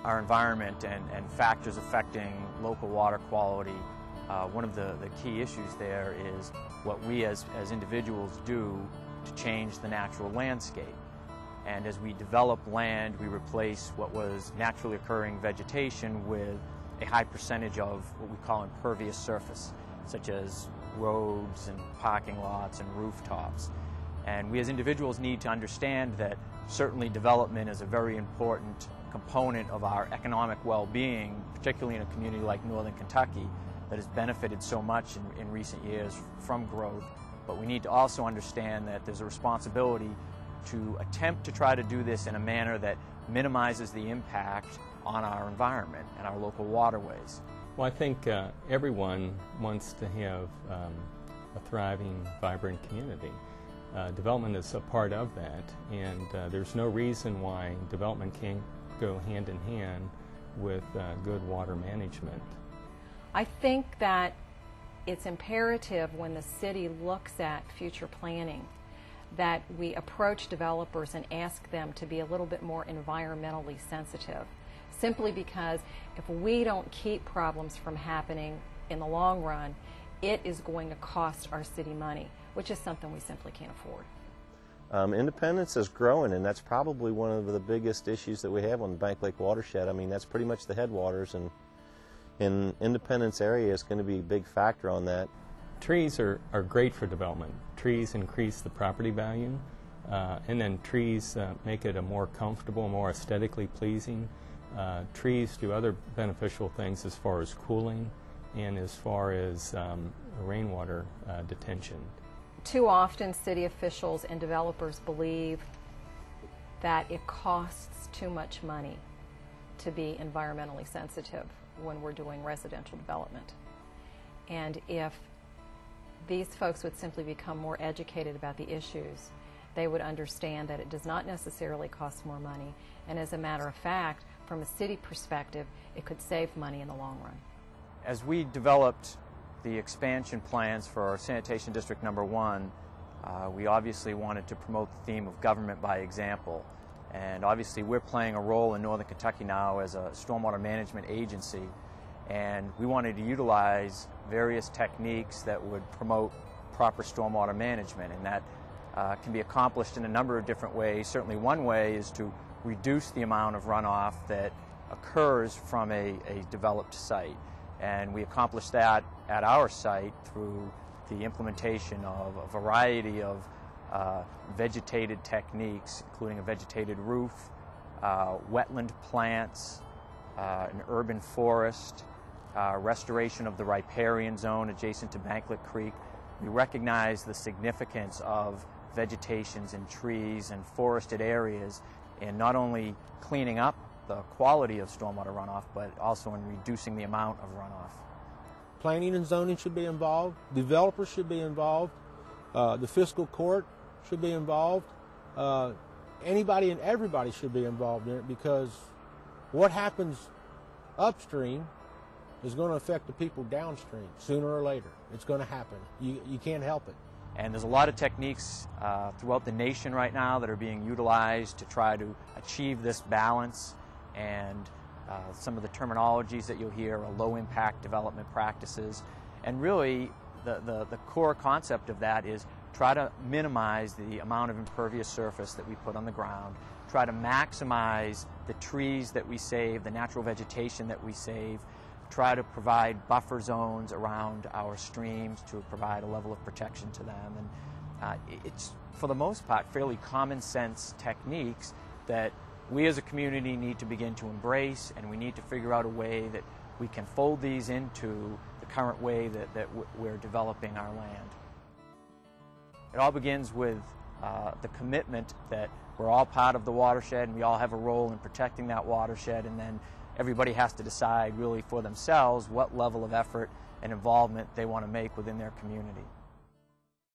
our environment and factors affecting local water quality, one of the key issues there is what we as individuals do to change the natural landscape. And as we develop land, we replace what was naturally occurring vegetation with a high percentage of what we call impervious surface, such as roads and parking lots and rooftops. And we as individuals need to understand that certainly development is a very important component of our economic well-being, particularly in a community like Northern Kentucky that has benefited so much in recent years from growth. But we need to also understand that there's a responsibility to attempt to try to do this in a manner that minimizes the impact on our environment and our local waterways. Well, I think everyone wants to have a thriving, vibrant community. Development is a part of that, and there's no reason why development can't go hand in hand with good water management. I think that it's imperative when the city looks at future planning that we approach developers and ask them to be a little bit more environmentally sensitive, simply because if we don't keep problems from happening in the long run, it is going to cost our city money, which is something we simply can't afford. Independence is growing, and that's probably one of the biggest issues that we have on the Banklick Watershed. I mean, that's pretty much the headwaters, and in Independence area is going to be a big factor on that. Trees are great for development. Trees increase the property value, and then trees make it a more comfortable, more aesthetically pleasing. Trees do other beneficial things as far as cooling and as far as rainwater detention. Too often city officials and developers believe that it costs too much money to be environmentally sensitive when we're doing residential development. And if these folks would simply become more educated about the issues, they would understand that it does not necessarily cost more money, and as a matter of fact, from a city perspective, it could save money in the long run. As we developed the expansion plans for our Sanitation District Number 1, we obviously wanted to promote the theme of government by example. And obviously we're playing a role in Northern Kentucky now as a stormwater management agency, and we wanted to utilize various techniques that would promote proper stormwater management, and that can be accomplished in a number of different ways. Certainly one way is to reduce the amount of runoff that occurs from a developed site, and we accomplish that at our site through the implementation of a variety of vegetated techniques, including a vegetated roof, wetland plants, an urban forest, restoration of the riparian zone adjacent to Banklick Creek. We recognize the significance of vegetations and trees and forested areas in not only cleaning up the quality of stormwater runoff, but also in reducing the amount of runoff. Planning and zoning should be involved, developers should be involved, the fiscal court should be involved, anybody and everybody should be involved in it, because what happens upstream is going to affect the people downstream sooner or later. It's going to happen. You can't help it. And there's a lot of techniques throughout the nation right now that are being utilized to try to achieve this balance, and some of the terminologies that you'll hear are low-impact development practices. And really, the core concept of that is try to minimize the amount of impervious surface that we put on the ground, try to maximize the trees that we save, the natural vegetation that we save, try to provide buffer zones around our streams to provide a level of protection to them. And it's, for the most part, fairly common sense techniques that we as a community need to begin to embrace, and we need to figure out a way that we can fold these into the current way that we're developing our land. It all begins with the commitment that we're all part of the watershed and we all have a role in protecting that watershed, and then everybody has to decide really for themselves what level of effort and involvement they want to make within their community.